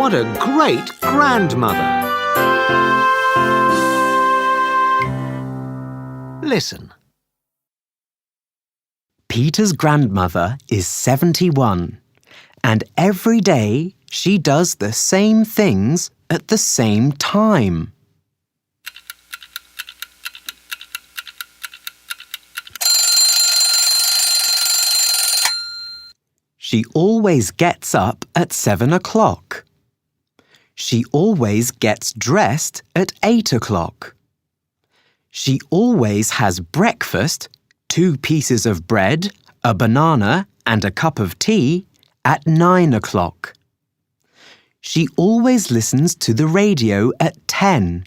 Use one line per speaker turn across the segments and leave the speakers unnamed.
What a great grandmother! Listen.
Peter's grandmother is 71, and every day she does the same things at the same time. She always gets up at 7 o'clock. She always gets dressed at 8 o'clock. She always has breakfast, 2 pieces of bread, a banana and a cup of tea at 9 o'clock. She always listens to the radio at 10.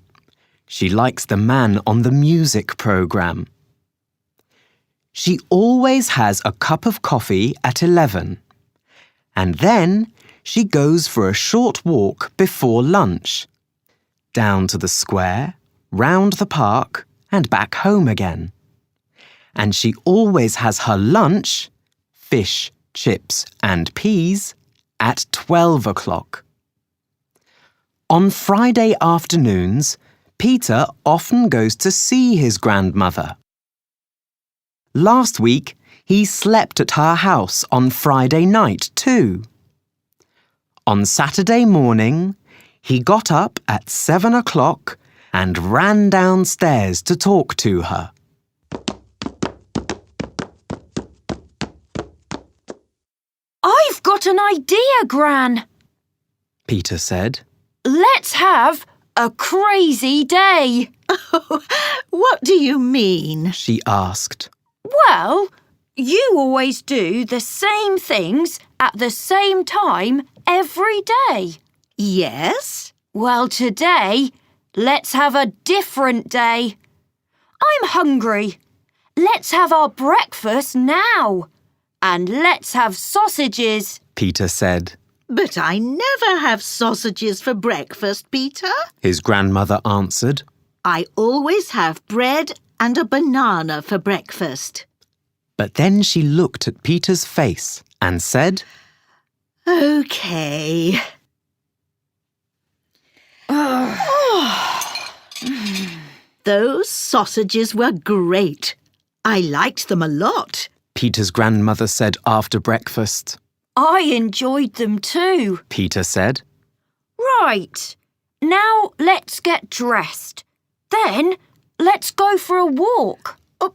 She likes the man on the music program. She always has a cup of coffee at 11. And then she goes for a short walk before lunch. Down to the square, round the park, and back home again. And she always has her lunch, fish, chips and peas, at 12 o'clock. On Friday afternoons, Peter often goes to see his grandmother. Last week, he slept at her house on Friday night too. On Saturday morning, he got up at 7 o'clock and ran downstairs to talk to her.
I've got an idea, Gran,
Peter said.
Let's have a crazy day.
Oh, what do you mean?
She asked.
Well, you always do the same things at the same time every day.
Yes?
Well, today, let's have a different day. I'm hungry. Let's have our breakfast now. And let's have sausages,
Peter said.
But I never have sausages for breakfast, Peter.
His grandmother answered.
I always have bread and a banana for breakfast.
But then she looked at Peter's face and said,
OK. Those sausages were great. I liked them a lot.
Peter's grandmother said after breakfast.
I enjoyed them too,
Peter said.
Right. Now let's get dressed. Then let's go for a walk.
Oh,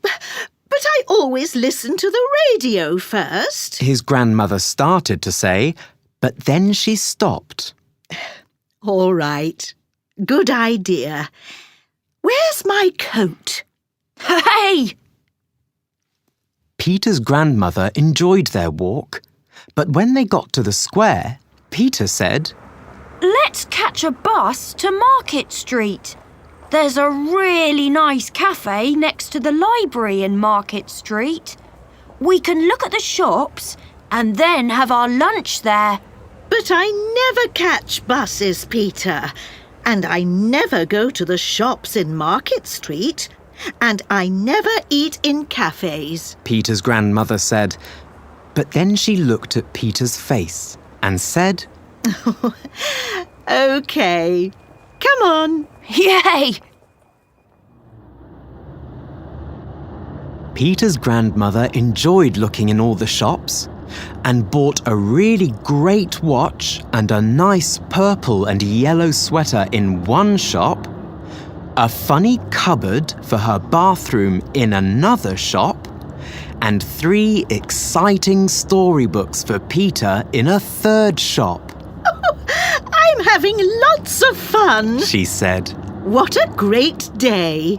but I always listen to the radio first.
His grandmother started to say, but then she stopped.
All right. Good idea. Where's my coat?
Hey!
Peter's grandmother enjoyed their walk, but when they got to the square, Peter said,
Let's catch a bus to Market Street. There's a really nice cafe next to the library in Market Street. We can look at the shops and then have our lunch there.
But I never catch buses, Peter. And I never go to the shops in Market Street. And I never eat in cafes.
Peter's grandmother said, but then she looked at Peter's face and said,
OK. Come on.
Yay!
Peter's grandmother enjoyed looking in all the shops and bought a really great watch and a nice purple and yellow sweater in one shop, a funny cupboard for her bathroom in another shop, and 3 exciting storybooks for Peter in a third shop.
I'm having lots of fun,
She said.
What a great day.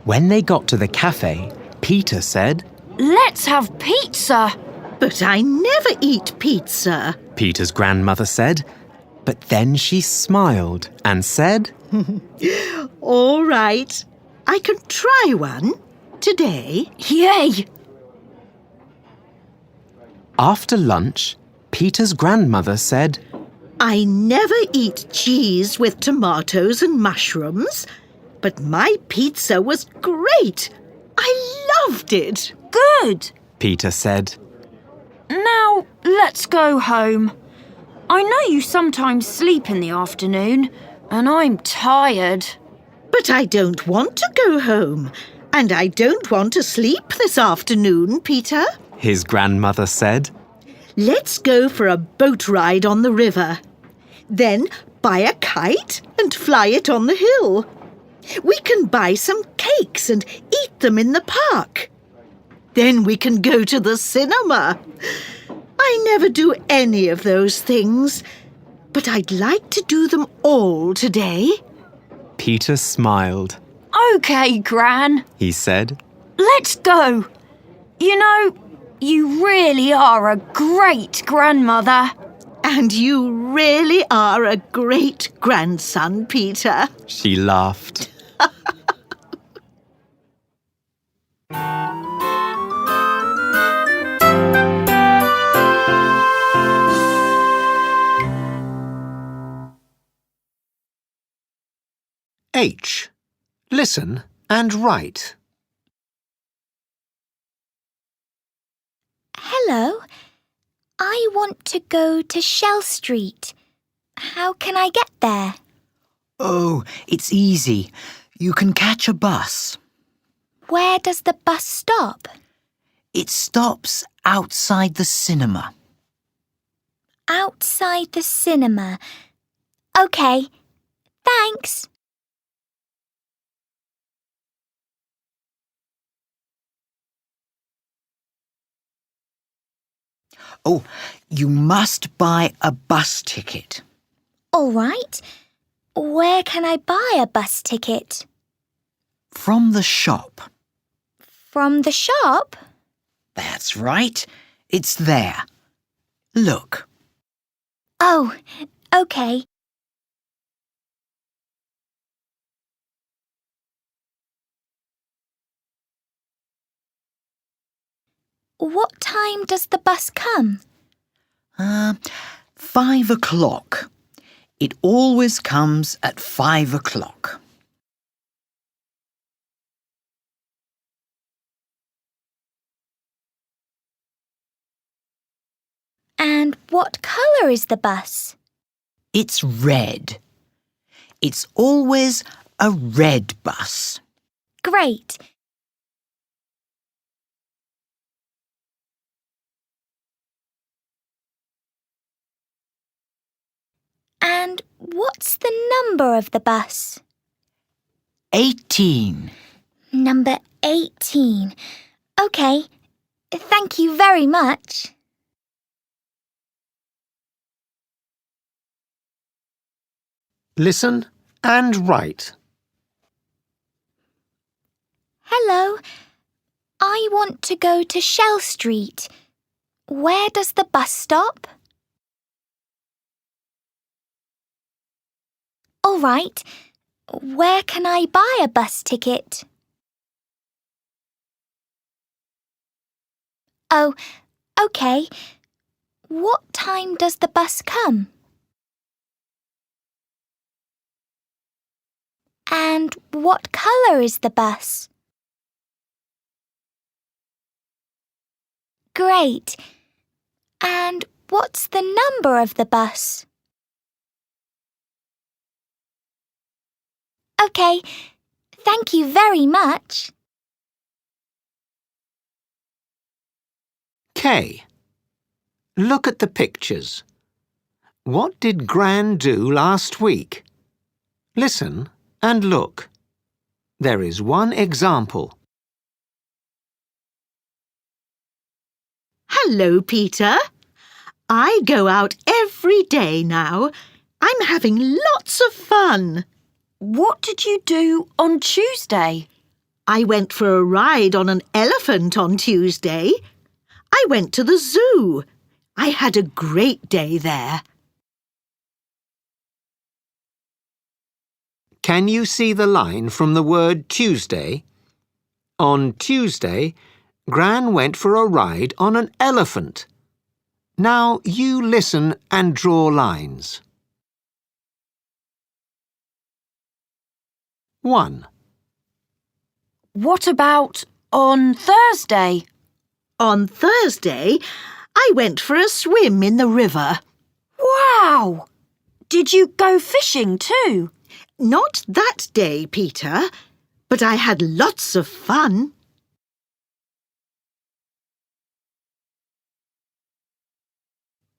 When they got to the cafe, Peter said,
Let's have pizza.
But I never eat pizza.
Peter's grandmother said, but then she smiled and said,
All right. I can try one today.
Yay!
After lunch, Peter's grandmother said,
I never eat cheese with tomatoes and mushrooms, but my pizza was great. I loved it.
Good.
Peter said.
Now, let's go home. I know you sometimes sleep in the afternoon, and I'm tired.
But I don't want to go home. And I don't want to sleep this afternoon, Peter.
His grandmother said.
Let's go for a boat ride on the river. Then buy a kite and fly it on the hill. We can buy some cakes and eat them in the park. Then we can go to the cinema. I never do any of those things, but I'd like to do them all today.
Peter smiled.
OK, Gran,
He said.
let's go. You know, you really are a great grandmother.
And you really are a great grandson, Peter.
She laughed.
H. Listen and write.
Hello. I want to go to Shell Street. How can I get there?
Oh, it's easy. You can catch a bus.
Where does the bus stop?
It stops outside the cinema.
Outside the cinema. OK. Thanks.
Oh, you must buy a bus ticket.
All right. Where can I buy a bus ticket?
From the shop.
From the shop?
That's right. It's there. Look.
Oh, OK. What time does the bus come?
5 o'clock. It always comes at 5 o'clock.
And what colour is the bus?
It's red. It's always a red bus.
Great. And what's the number of the bus?
18.
Number 18. OK. Thank you very much.
Listen and write.
Hello. I want to go to Shell Street. Where does the bus stop? All right. Where can I buy a bus ticket? Oh, OK. What time does the bus come? And what colour is the bus? Great. And what's the number of the bus? OK. Thank you very much.
K. Look at the pictures. What did Gran do last week? Listen and look. There is one example.
Hello, Peter. I go out every day now. I'm having lots of fun.
What did you do on Tuesday?
I went for a ride on an elephant on Tuesday. I went to the zoo. I had a great day there.
Can you see the line from the word Tuesday? On Tuesday, Gran went for a ride on an elephant. Now you listen and draw lines. 1.
What about on Thursday?
On Thursday, I went for a swim in the river.
Wow! Did you go fishing too?
Not that day, Peter, but I had lots of fun.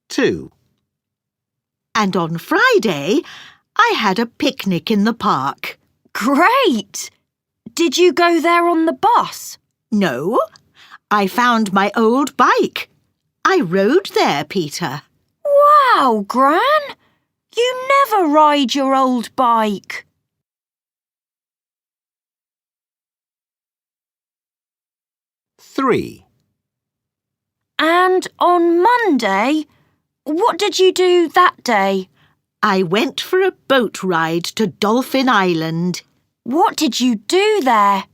Two.
And on Friday, I had a picnic in the park.
Great! Did you go there on the bus?
No, I found my old bike. I rode there, Peter.
Wow, Gran! You never ride your old bike.
Three.
And on Monday, what did you do that day?
I went for a boat ride to Dolphin Island.
What did you do there?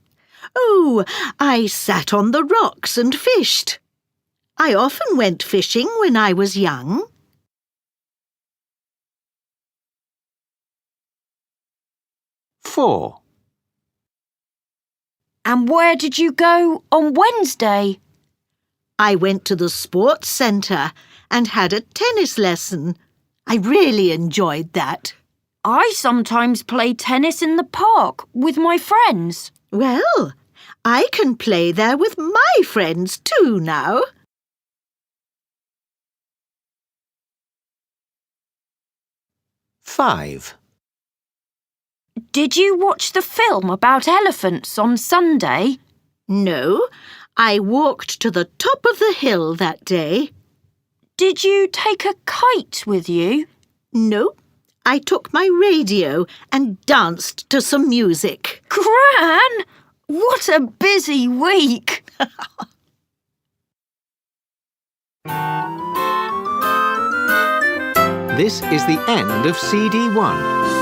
Oh, I sat on the rocks and fished. I often went fishing when I was young.
Four.
And where did you go on Wednesday?
I went to the sports centre and had a tennis lesson. I really enjoyed that.
I sometimes play tennis in the park with my friends.
Well, I can play there with my friends too now.
Five.
Did you watch the film about elephants on Sunday?
No, I walked to the top of the hill that day.
Did you take a kite with you?
No, I took my radio and danced to some music.
Gran! What a busy week!
This is the end of CD1.